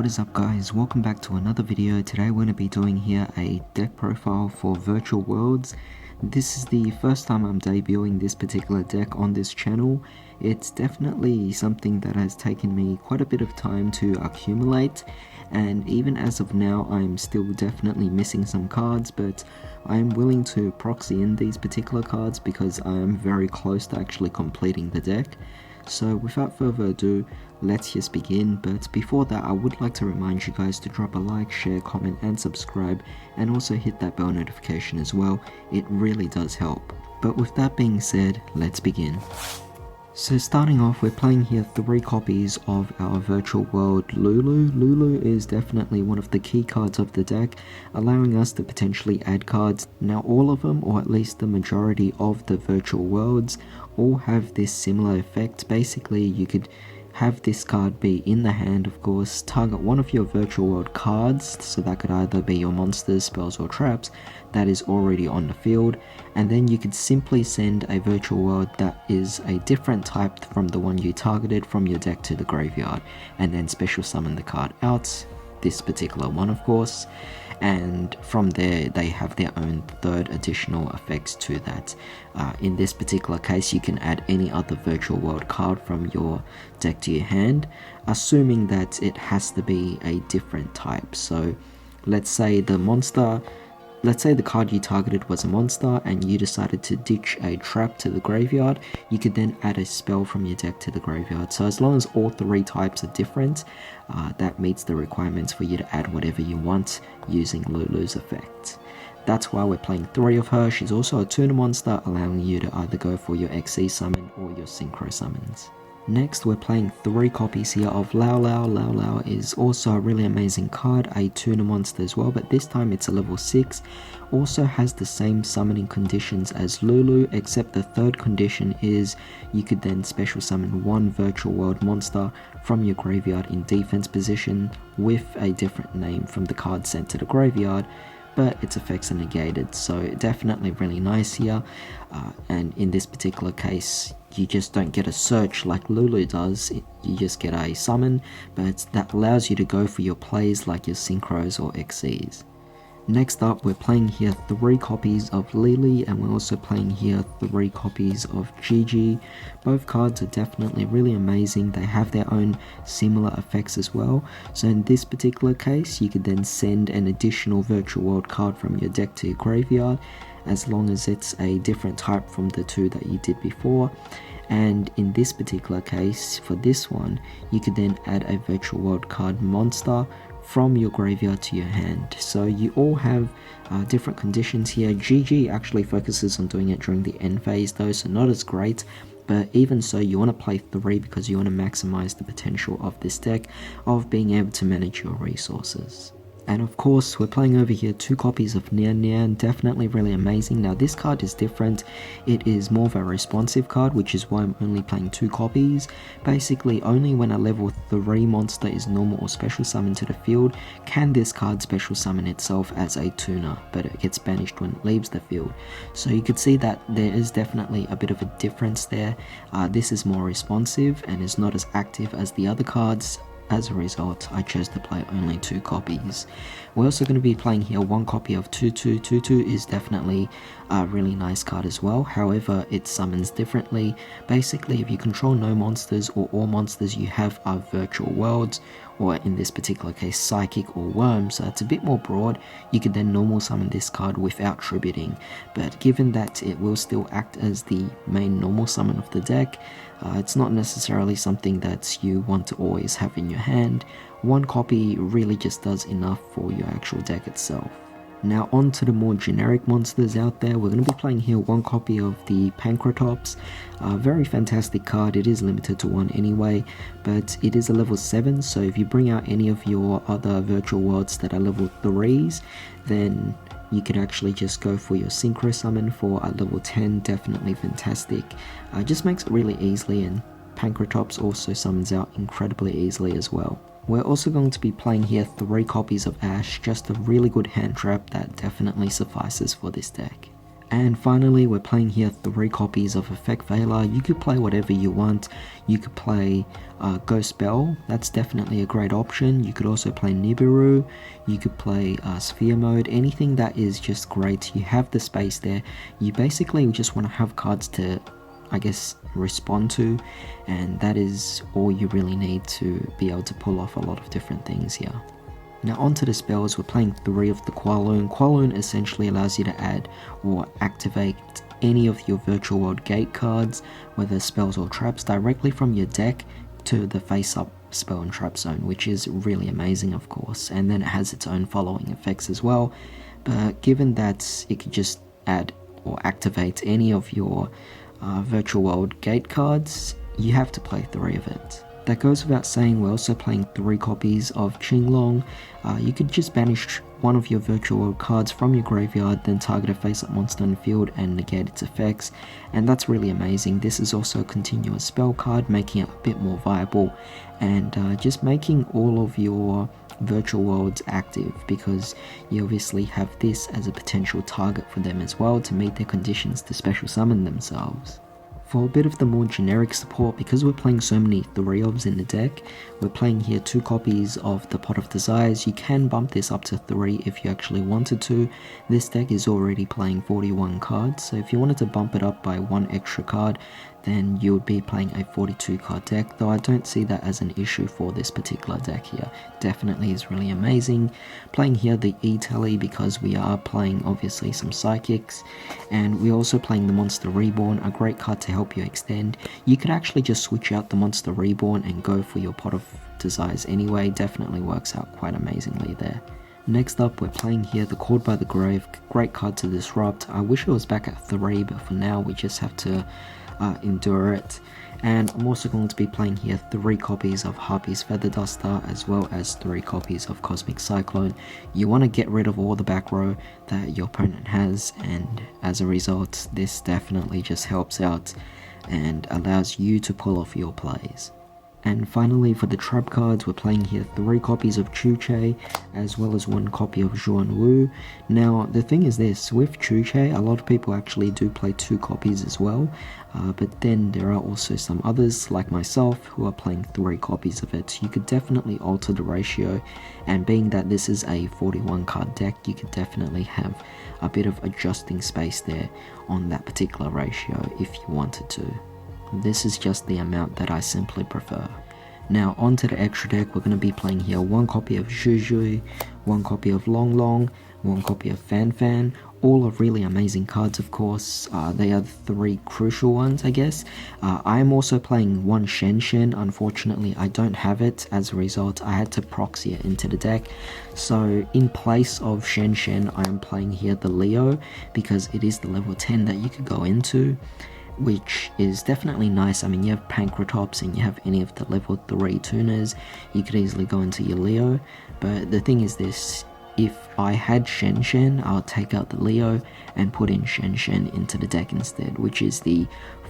What is up guys, welcome back to another video. Today we're going to be doing here a deck profile for Virtual Worlds. This is the first time I'm debuting this particular deck on this channel. It's definitely something that has taken me quite a bit of time to accumulate, and even as of now I'm still definitely missing some cards, but I am willing to proxy in these particular cards because I am very close to actually completing the deck. So without further ado, let's just begin. But before that, I would like to remind you guys to drop a like, share, comment and subscribe, and also hit that bell notification as well. It really does help. But with that being said, let's begin. So starting off, we're playing here 3 copies of our Virtual World Lulu. Lulu is definitely one of the key cards of the deck, allowing us to potentially add cards. Now all of them, or at least the majority of the Virtual Worlds, all have this similar effect. Basically, you could have this card be in the hand, of course, target one of your Virtual World cards, so that could either be your monsters, spells or traps that is already on the field, and then you could simply send a Virtual World that is a different type from the one you targeted from your deck to the graveyard, and then special summon the card out, this particular one of course, and from there they have their own third additional effects to that. In this particular case, you can add any other Virtual World card from your deck to your hand, assuming that it has to be a different type. So let's say the card you targeted was a monster and you decided to ditch a trap to the graveyard, you could then add a spell from your deck to the graveyard. So as long as all 3 types are different, that meets the requirements for you to add whatever you want using Lulu's effect. That's why we're playing 3 of her. She's also a tuner monster, allowing you to either go for your XE summon or your synchro summons. Next, we're playing 3 copies here of Lau Lau. Lau Lau is also a really amazing card, a tuner monster as well, but this time it's a level 6. Also has the same summoning conditions as Lulu, except the third condition is you could then special summon 1 Virtual World monster from your graveyard in defense position with a different name from the card sent to the graveyard, but its effects are negated. So definitely really nice here, and in this particular case you just don't get a search like Lulu does, you just get a summon, but that allows you to go for your plays like your synchros or XEs. Next up, we're playing here 3 copies of Lily, and we're also playing here 3 copies of Gigi. Both cards are definitely really amazing. They have their own similar effects as well. So in this particular case, you could then send an additional Virtual World card from your deck to your graveyard, as long as it's a different type from the 2 that you did before. And in this particular case, for this one, you could then add a Virtual World card monster from your graveyard to your hand. So you all have different conditions here. GG actually focuses on doing it during the end phase though, so not as great, but even so you want to play 3 because you want to maximize the potential of this deck of being able to manage your resources. And of course, we're playing over here 2 copies of Nian Nian, definitely really amazing. Now this card is different, it is more of a responsive card, which is why I'm only playing 2 copies. Basically, only when a level 3 monster is normal or special summoned to the field can this card special summon itself as a tuner, but it gets banished when it leaves the field. So you could see that there is definitely a bit of a difference there. This is more responsive and is not as active as the other cards. As a result, I chose to play only 2 copies. We're also going to be playing here 1 copy of Tutu. Tutu is definitely a really nice card as well, however it summons differently. Basically, if you control no monsters or all monsters you have are Virtual Worlds, or in this particular case Psychic or Worm, so it's a bit more broad, you could then normal summon this card without tributing. But given that it will still act as the main normal summon of the deck, it's not necessarily something that you want to always have in your hand. 1 copy really just does enough for your actual deck itself. Now on to the more generic monsters out there. We're going to be playing here 1 copy of the Pancratops. Very fantastic card. It is limited to 1 anyway, but it is a level 7, so if you bring out any of your other Virtual Worlds that are level 3s, then you can actually just go for your synchro summon for a level 10, definitely fantastic. Just makes it really easily, and Pancratops also summons out incredibly easily as well. We're also going to be playing here 3 copies of Ash, just a really good hand trap that definitely suffices for this deck. And finally, we're playing here 3 copies of Effect Veiler. You could play whatever you want. You could play Ghost Belle, that's definitely a great option. You could also play Nibiru. You could play Sphere Mode, anything that is just great. You have the space there. You basically just want to have cards to, I guess, respond to, and that is all you really need to be able to pull off a lot of different things here. Now onto the spells, we're playing 3 of the Qualoon. Qualoon essentially allows you to add or activate any of your Virtual World Gate cards, whether spells or traps, directly from your deck to the face-up spell and trap zone, which is really amazing, of course. And then it has its own following effects as well, but given that it could just add or activate any of your Virtual World Gate cards, you have to play 3 of it. That goes without saying, we're also playing 3 copies of Qinglong. You could just banish one of your Virtual World cards from your graveyard, then target a face-up monster on the field and negate its effects, and that's really amazing. This is also a continuous spell card, making it a bit more viable, and just making all of your Virtual Worlds active, because you obviously have this as a potential target for them as well to meet their conditions to special summon themselves. For a bit of the more generic support, because we're playing so many 3-ofs in the deck, we're playing here 2 copies of the Pot of Desires. You can bump this up to 3 if you actually wanted to. This deck is already playing 41 cards, so if you wanted to bump it up by 1 extra card, then you would be playing a 42 card deck, though I don't see that as an issue for this particular deck here. Definitely is really amazing. Playing here the E-Tele because we are playing obviously some Psychics, and we're also playing the Monster Reborn, a great card to help you extend. You could actually just switch out the Monster Reborn and go for your Pot of Desires anyway, definitely works out quite amazingly there. Next up, we're playing here the Called by the Grave, great card to disrupt. I wish it was back at 3, but for now we just have to endure it. And I'm also going to be playing here 3 copies of Harpy's Feather Duster, as well as 3 copies of Cosmic Cyclone. You want to get rid of all the back row that your opponent has, and as a result, this definitely just helps out and allows you to pull off your plays. And finally, for the trap cards, we're playing here 3 copies of Chuche, as well as 1 copy of Zhuan Wu. Now, the thing is this, with Chuche, a lot of people actually do play 2 copies as well, but then there are also some others, like myself, who are playing 3 copies of it. You could definitely alter the ratio, and being that this is a 41 card deck, you could definitely have a bit of adjusting space there on that particular ratio if you wanted to. This is just the amount that I simply prefer. Now onto the extra deck, we're going to be playing here 1 copy of Zhu, 1 copy of Long Long, 1 copy of Fan Fan. All are really amazing cards, of course. They are the 3 crucial ones, I guess. I am also playing 1 Shen Shen. Unfortunately, I don't have it. As a result, I had to proxy it into the deck. So in place of Shen Shen, I am playing here the Leo, because it is the level 10 that you could go into, which is definitely nice. I mean, you have Pankratops and you have any of the level 3 tuners, you could easily go into your Leo, but the thing is this, if I had Shen Shen, I'll take out the Leo and put in Shen Shen into the deck instead, which is the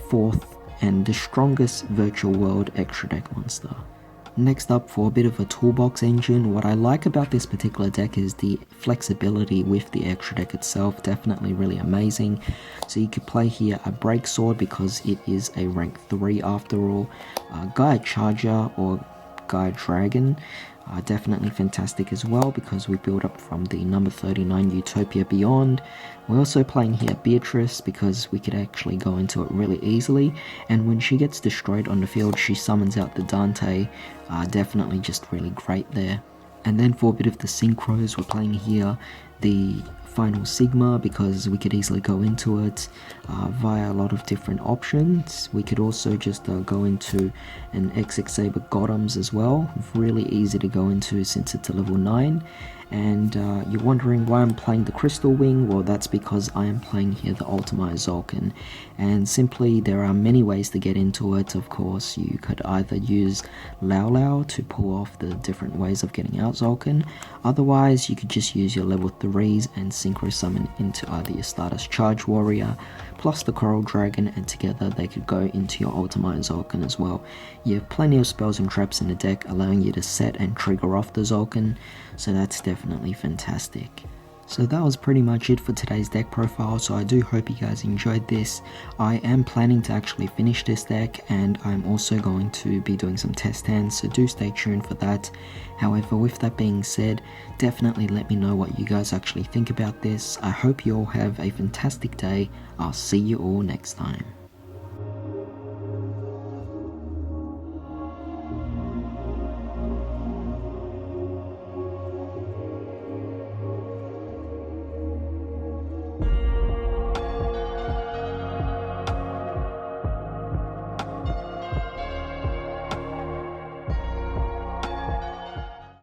4th and the strongest Virtual World extra deck monster. Next up, for a bit of a toolbox engine, what I like about this particular deck is the flexibility with the extra deck itself, definitely really amazing. So you could play here a Break Sword because it is a rank 3 after all, Gaia Charger or Gaia Dragon, definitely fantastic as well because we build up from the number 39 Utopia Beyond. We're also playing here Beatrice because we could actually go into it really easily, and when she gets destroyed on the field she summons out the Dante, definitely just really great there. And then for a bit of the synchros, we're playing here the Final Sigma because we could easily go into it via a lot of different options. We could also just go into an XX Saber Gotems as well, really easy to go into since it's a level 9. And you're wondering why I'm playing the Crystal Wing. Well, that's because I am playing here the Ultimate Zolkin, and simply there are many ways to get into it. Of course, you could either use Lao Lao to pull off the different ways of getting out Zolkin, otherwise you could just use your level 3s and synchro summon into either your Stardust Charge Warrior plus the Coral Dragon, and together they could go into your Ultimate Zolkin as well. You have plenty of spells and traps in the deck allowing you to set and trigger off the Zolkin, so that's definitely fantastic. So that was pretty much it for today's deck profile, so I do hope you guys enjoyed this. I am planning to actually finish this deck, and I'm also going to be doing some test hands, so do stay tuned for that. However, with that being said, definitely let me know what you guys actually think about this. I hope you all have a fantastic day. I'll see you all next time.